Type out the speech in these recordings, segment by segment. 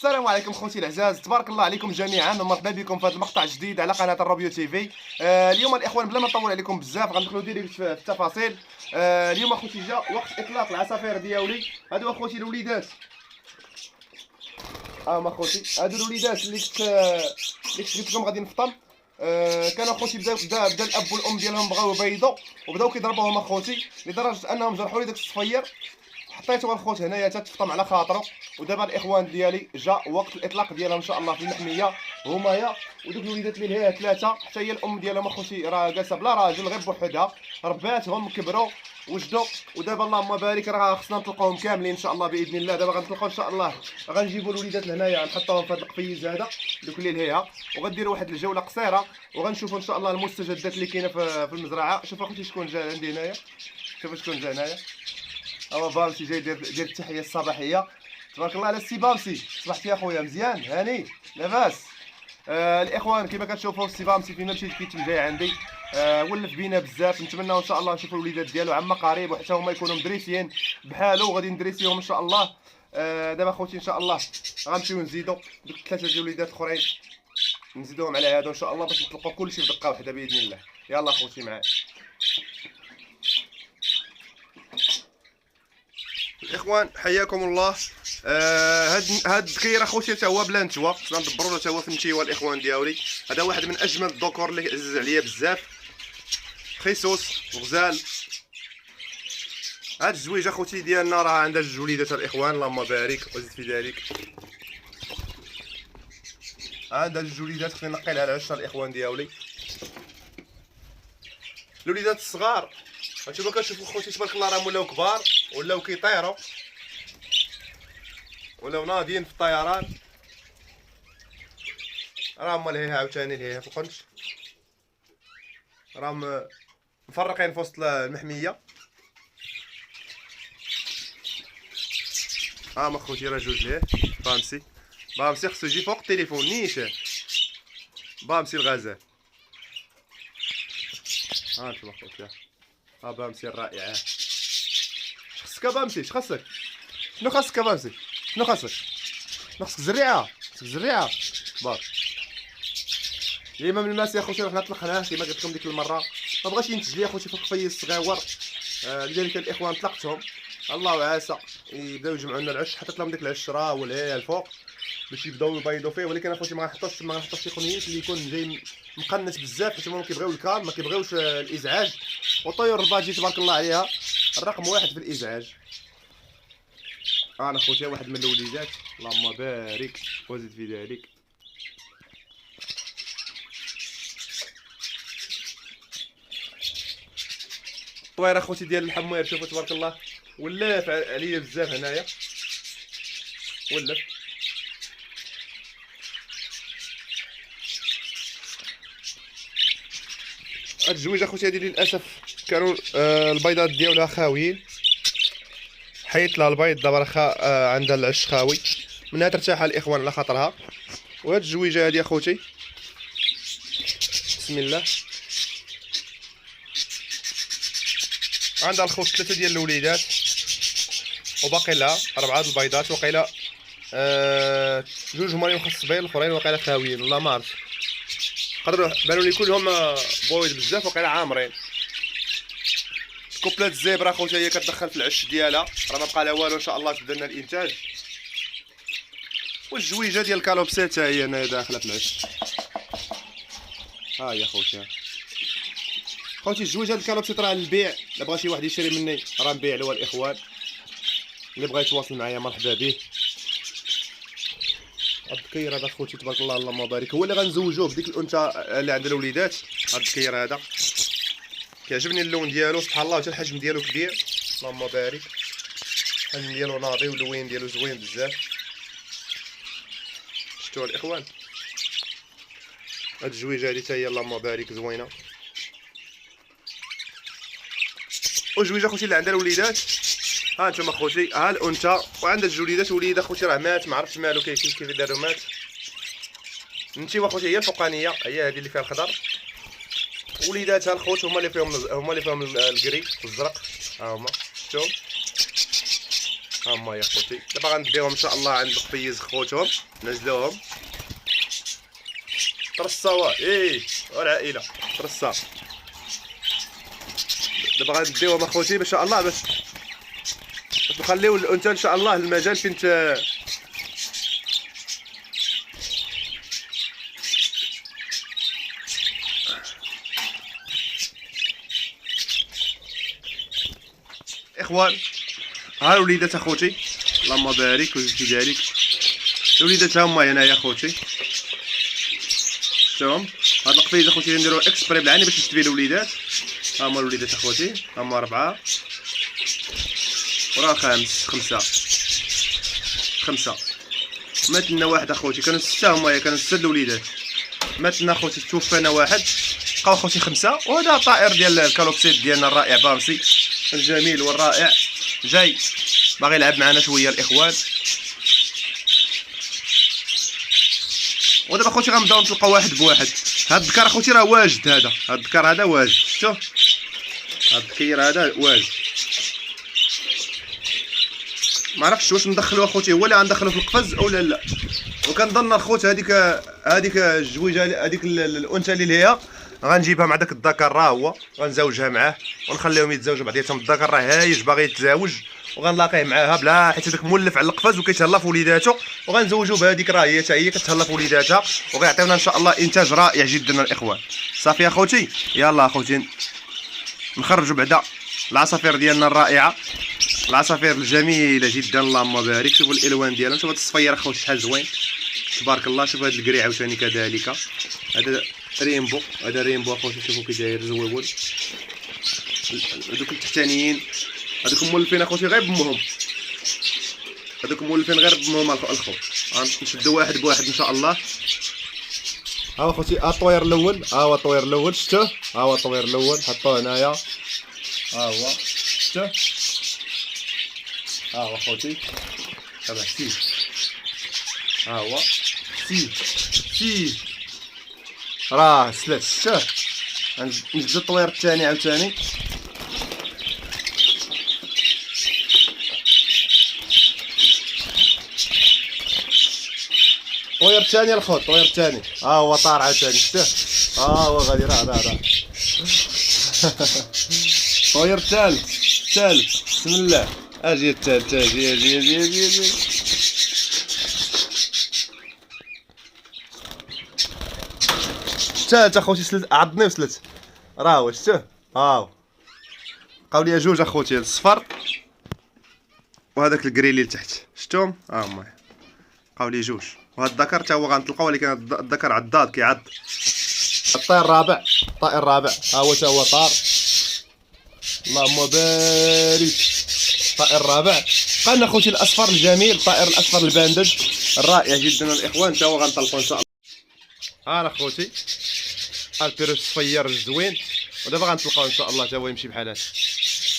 السلام عليكم خوتي العزاز، تبارك الله عليكم جميعا ومرحبا بكم في هذا المقطع الجديد على قناه الروبيو تي في. اليوم الاخوان بلا ما نطول عليكم بزاف غندخلوا ديريكت في التفاصيل. اليوم اخوتي جا وقت اطلاق العصافير ديالي. هادو اخوتي الوليدات، ما اخوتي هادو الوليدات اللي كنت قلت لكم غادي نفطم. كانوا اخوتي بدا الاب والام ديالهم بغاو يبيضوا وبداو كيضربوهم اخوتي لدرجه انهم جرحوا لي داك الصفير. حطيته الخوت هنايا تتفطم على خاطرو. ودابا الاخوان ديالي جا وقت الاطلاق ديالها ان شاء الله في المحميه همايا. ودوك الوليدات اللي هي ثلاثه حتى هي الام ديالهم اخوتي راه جالسه بلا راجل غير بوحدها، رباتهم كبروا وجدوا. ودابا اللهم بارك راه خصنا نطلقوهم كاملين ان شاء الله باذن الله. دابا غنطلقوا ان شاء الله، غنجيبوا الوليدات لهنايا نحطوهم في هذا القفيز هذا دوك اللي لهيها، وغنديروا واحد الجوله قصيره وغنشوفوا ان شاء الله المستجدات اللي كاينه في المزرعه. شوف اخوتي شكون جا عندي هنايا، شوف شكون جا هنايا. بامسي جاي دير التحيه الصباحيه. تبارك الله على السي بامسي، صبحتي اخويا مزيان هاني لاباس. الاخوان كما كتشوفوا السي بامسي فين مشيت كيتم جاي عندي. ولف بينا بزاف، نتمناو ان شاء الله نشوفوا الوليدات ديالو عما قريب وحتى هما يكونوا مدريسيين بحالو وغادي ندريسيهم ان شاء الله. دابا خوتي ان شاء الله غنمشيو نزيدو دوك ثلاثه ديال الوليدات الاخرين، نزيدوهم على هادو ان شاء الله باش نطلقوا كلشي في دقه واحده باذن الله. يلا خوتي معايا الاخوان، حياكم الله. هاد الذكير اخوتي حتى هو بلا نتوى، غندبروا له حتى هو في النتيوه الاخوان ديالي. هذا واحد من اجمل الذكور اللي عزيز عليا بزاف، خيسوس وغزال. هاد الزويجه اخوتي ديالنا راه عندها جوج وليدات الاخوان، اللهم بارك وزد في ذلك. عندها جوج وليدات خصني نقي لها العش الاخوان ديالي. الوليدات الصغار هانتوما كتشوفوا خوتي تبارك الله راهم ولاو كبار، ولاو كيطيروا، ولاو ناضيين في الطيران. راهم لهيها عاوتاني لهيها في القنش، راهم مفرقين في وسط المحميه. ما خوتي راه جوج ليه. بامسي خصو يجي فوق التليفون نيشان. بامسي الغزال، انتوما خوتي بامسي الرائعه. خصك بامسي، خاصك شنو خاصك بامسي، شنو خاصك زريعه، بار ديما من الماس يا خوتي. رحنا طلقناه كما قلت لكم ديك المره، ما بغاش ينتج لي اخوتي في القفيز الصغيور. لذلك الاخوان طلقتهم، الله عاسى يبداو يجمعوا لنا العش. حطيت لهم ديك العش راه ولهيه الفوق باش يبداو يبيضوا فيه. ولكن اخوتي ما غنحطوش تقنيات اللي يكون جاي مقنت بزاف، حيت هما كيبغيو الكالم، ما كيبغيوش الازعاج. والطيور الباجي تبارك الله عليها الرقم واحد في الازعاج. انا خوتي واحد من الوليدات، اللهم بارك وزد في ذلك. الطوير اخوتي ديال الحمير شوفوا تبارك الله ولف عليا بزاف هنايا، ولف. هاد الزويجه اخوتي هادي للاسف كانوا البيضات ديالها خاويين، حيت لها البيض دابا راه عندها العش خاوي، منها ترتاح الاخوان على خاطرها. وهاد الزويجه هادي اخوتي بسم الله عندها الخوت ثلاثه ديال الوليدات وباقي لها 4 البيضات. وقيله جوج هما اللي مخصبين، الاخرين وقيله خاويين والله ما عرفت. قدروا بانوا لي كلهم بويض بزاف وقيله عامرين. كوبلات الزبره خوتي هي كتدخل في العش ديالها، راه ما بقى لها والو ان شاء الله تبدا لنا الانتاج. والزويجه ديال الكالوبسات هي هنايا داخله في العش. هي خوتي الزويجه ديال الكالوبسات راه للبيع، الا بغى شي واحد يشري مني راه نبيع له الاخوان. اللي بغى يتواصل معايا مرحبا به. هاد الكير هذا خوتي تبارك الله اللهم بارك هو اللي غنزوجوه بديك الانثى اللي عندها الوليدات. هاد الكير هذا كيعجبني اللون ديالو سبحان الله، حتى الحجم ديالو كبير اللهم بارك. الحجم ديالو ناضي واللوين ديالو زوين بزاف. شفتوا الاخوان هاد الزويجه هادي حتى هي اللهم بارك زوينه. وزويجه خوتي اللي عندها الوليدات هانتوما خوتي، ها الانثى وعندها جوج وليدات. وليده خوتي راه مات، ما عرفتش مالو كيف دارو مات. النتيوه خوتي هي الفوقانيه، هي هذه اللي فيها الخضر. وليداتها الخوت هما اللي فيهم الكري والزرق. ها هما شفتوا ها هما يا خوتي. دابا غنديهم ان شاء الله عند القفيز خوتهم، نزلوهم ترصاوا والعائله ترصا. دابا غنديوهم اخوتي ان شاء الله باش نخليو الانثى ان شاء الله المجال فين اخوان. ها الوليدات اخوتي، اللهم بارك وزد في ذلك. الوليدات هما هنا يا اخوتي، شفتهم هاد القفيز اخوتي نديرو اكسبري بالعاني باش نشد فيه الوليدات. ها هما الوليدات اخوتي، ها هما 4 وراه خمسة. مات لنا واحد اخوتي، كانوا 6 هما، كانوا 6 الوليدات. مات لنا اخوتي، توفانا واحد، بقاو اخوتي 5. وهذا طائر ديال الكالوبسيد ديالنا الرائع بامسي الجميل والرائع، جاي باغي يلعب معنا شويه الاخوان. ودابا اخوتي غنبداو نطلقوا واحد بواحد. هاد الذكر اخوتي راه واجد، هاد الذكر هذا واجد، شفتو هاد الذكير هذا واجد. ما عرفتش واش ندخلو اخوتي هو اللي غندخلو في القفز اولا لا. وكنظن الخوت هذيك الجويجه هذيك الانثى اللي هي غنجيبها مع داك الذكر، راه هو غنزوجها معاه ونخليهم يتزوجوا بعضياتهم. الذكر راه هايج باغي يتزاوج وغنلاقيه معاها بلا، حيت هذاك مولف على القفز وكيتهلا في وليداتو، وغنزوجوا بهذيك راه هي حتى هي كتهلا في وليداتها، وغيعطيونا ان شاء الله انتاج رائع جدا الاخوان. صافي اخوتي، يلا اخوتي نخرجوا بعدا العصافير ديالنا الرائعه، العصافير الجميله جدا اللهم بارك. شوفوا الالوان ديالهم، شوفوا هاد الصفير اخوتي شحال زوين تبارك الله. شوفوا هاد الكري عاوتاني كذلك، هذا ريمبو، هذا ريمبو اخوتي، شوفوا كي داير زويون. هذوك التحتانيين هذوك مولفين اخوتي غير بامهم، هذوك مولفين غير بامهم الخوت. غنشدو واحد بواحد ان شاء الله. ها اخوتي الطوير الاول، ها هو الطوير الاول، شفتوه ها هو الطوير الاول، حطوه هنايا، ها هو شفتوه، ها هو اخوتي تبع سي، ها هو سي راه سلات. شفتوه نجبدو الطوير الثاني عاوتاني، الطوير الثاني الخوت، الطوير الثاني ها هو طار عاوتاني، شفتوه ها هو غادي راه الطوير الثالث بسم الله. اجي الثالث، اجي الثالث اخوتي، سلت عضني وسلت، راه هو شفتوه ها هو. بقاو ليا جوج اخوتي، الصفر وهذاك الكريلي لتحت، شفتوهم ها هما بقاو لي جوج. وهاد الذكر حتى هو غنطلقوه، ولكن الذكر عضاد كيعض. الطائر الرابع ها هو حتى هو طار، اللهم بارك. الطائر الرابع بقى لنا خوتي الاصفر الجميل، الطائر الاصفر الباندج الرائع جدا الاخوان، حتى هو غنطلقوه ان شاء الله. ها انا خوتي البيروس الصفير الزوين، ودابا غنطلقوه ان شاء الله حتى هو يمشي بحال هكا.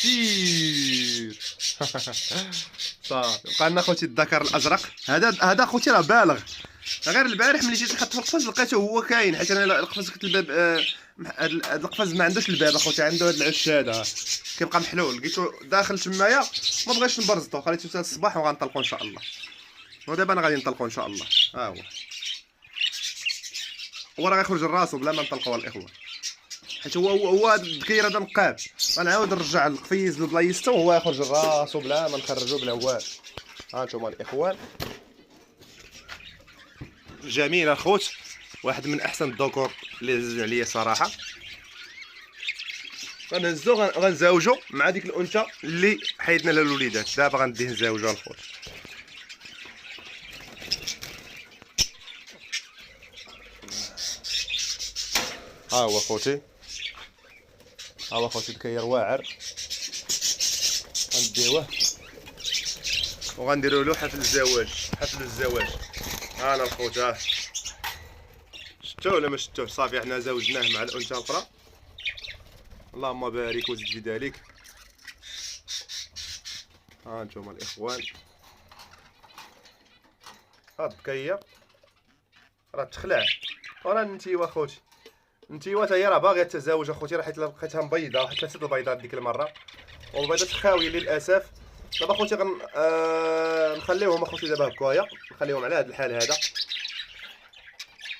سير صافي. بقى لنا خوتي الذكر الازرق، هذا خوتي راه بالغ. غير البارح ملي جيت نحط في القفز لقيته هو كاين، حيت انا القفز كنت الباب هاد القفز ما عندوش الباب اخوتي، عنده هاد العش هذا كيبقى محلول، لقيتو داخل تمايا ما بغيتش نبرزطو، خليته حتى الصباح وغنطلقو ان شاء الله. ودابا انا غادي نطلقو ان شاء الله. ها هو راه غيخرج راسو بلا ما نطلقوه الاخوان، حيت هو هاد الذكير هذا نقاد. غنعاود نرجع القفيز لبلايصتو وهو يخرج راسو بلا ما نخرجو بلا والو. ها انتم الاخوان جميل الخوت، واحد من احسن الذكور اللي هزوا عليا صراحه. غنهزو غنزاوجو مع ديك الانثى اللي حيدنا لها الوليدات. دابا غنديه نزاوجو الخوت. ها هو خوتي، ها هو خوتي الكير واعر، غنديوه وغنديروا له حفل الزواج. ها انا الخوت، ها شفتوه ولا ما شفتوه؟ صافي حنا زوجناه مع الانثى الاخرى، اللهم بارك وزد في ذلك. ها انتم الاخوان، هاد الكير راه تخلع، وراه النتيوه خوتي، النتيوه حتى هي راه باغيه تتزاوج اخوتي، راه حيت لقيتها مبيضه، حيت 3 البيضات ديك المره، والبيضات خاويه للاسف. دابا اخوتي نخليوهم اخوتي دابا هكايا، نخليوهم على هذا الحال هذا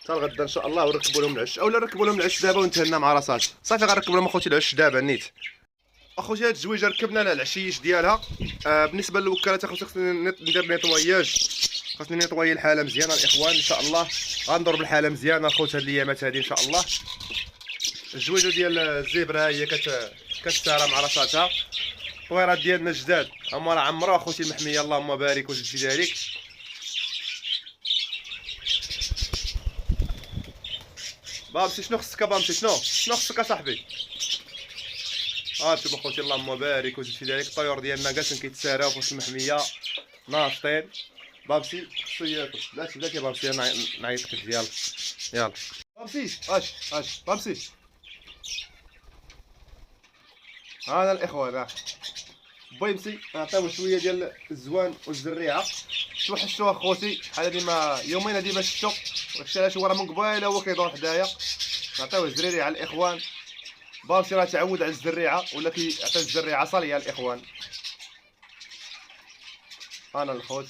حتى الغدا ان شاء الله، ونركبوا لهم العش، اولا نركبوا لهم العش دابا ونتهنى مع راساتي. صافي غنركب لهم اخوتي العش دابا نيت. اخوتي هاد الزويجه ركبنا لها العشيش ديالها. بالنسبه للوكالات اخوتي خصني ندير نيطواياج، خاصني نيطواي الحاله مزيانه الاخوان ان شاء الله. غندور بالحاله مزيانه اخوت هاد الايامات هادي ان شاء الله. الزويجه ديال الزبره هي كتسارى مع راساتها. الطويرات ديالنا الجداد هما راه عمرو اخوتي المحميه اللهم بارك وزد في ذلك. بامسي شنو خصك بامسي؟ شنو خصك اصاحبي؟ شوف اخوتي اللهم بارك وزد في ذلك. الطيور ديالنا جالسين كيتساراو في وسط المحميه ناشطين. بامسي خصو ياكل. بلاتي يا بامسي انا نعيط لك ديال يلا بامسي. اش بامسي. هذا الاخوان بيمسي نعطيو شويه ديال الزوان والزريعه. توحشتو اخوتي بحال هادي ما يومين هادي ما شفتو، داكشي علاش هو راه من قبيله هو كيدور حدايا. نعطيوه الزريعه الاخوان. بامسي راه تعود على الزريعه ولا كيعطي الزريعه صاليه الاخوان. انا الخوت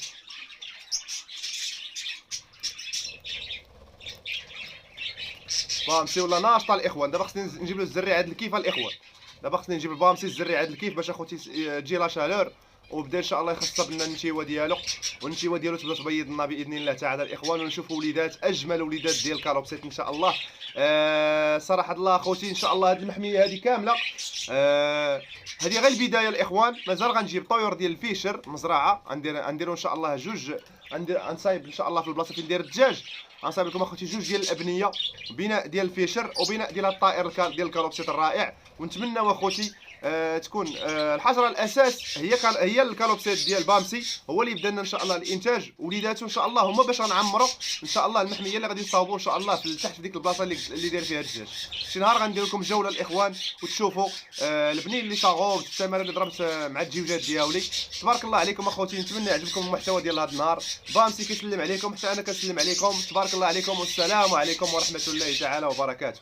بامسي ولا ناشطه الاخوان. دابا خصني نجيب له الزريعه هاد الكيف الاخوان. دابا خصني نجيب البامسي الزريعه هاد الكيف باش اخوتي تجي لا شالور، وبدا ان شاء الله يخصب لنا النتيوه ديالو، والنتيوه ديالو تبدا تبيض لنا باذن الله تعالى الاخوان، ونشوفوا وليدات اجمل وليدات ديال الكالوبسيت ان شاء الله. صراحه الله اخوتي ان شاء الله هذه المحميه هذه كامله هذه غير البدايه الاخوان. مازال غنجيب طيور ديال الفيشر مزرعه، غنديروا ان شاء الله جوج. غنصايب ان شاء الله في البلاصه فين ندير الدجاج، غنصايب لكم اخوتي جوج ديال الابنيه، بناء ديال الفيشر وبناء ديال الطائر ديال الكالوبسيت الرائع. ونتمنوا اخوتي تكون الحجره الاساس هي الكالوبسيت ديال بامسي، هو اللي يبدا لنا ان شاء الله الانتاج. وليداته ان شاء الله هما باش غنعمروا ان شاء الله المحميه اللي غادي نصاوبوا ان شاء الله في تحت في ديك البلاصه اللي داير فيها الدجاج. شي نهار غندير لكم جوله الاخوان وتشوفوا البنين اللي صاغوا التمارين اللي ضربت مع الجوجات ديالي. تبارك الله عليكم اخوتي، نتمنى يعجبكم المحتوى ديال هذا النهار. بامسي كيسلم عليكم حتى انا كنسلم عليكم. تبارك الله عليكم والسلام عليكم ورحمه الله تعالى وبركاته.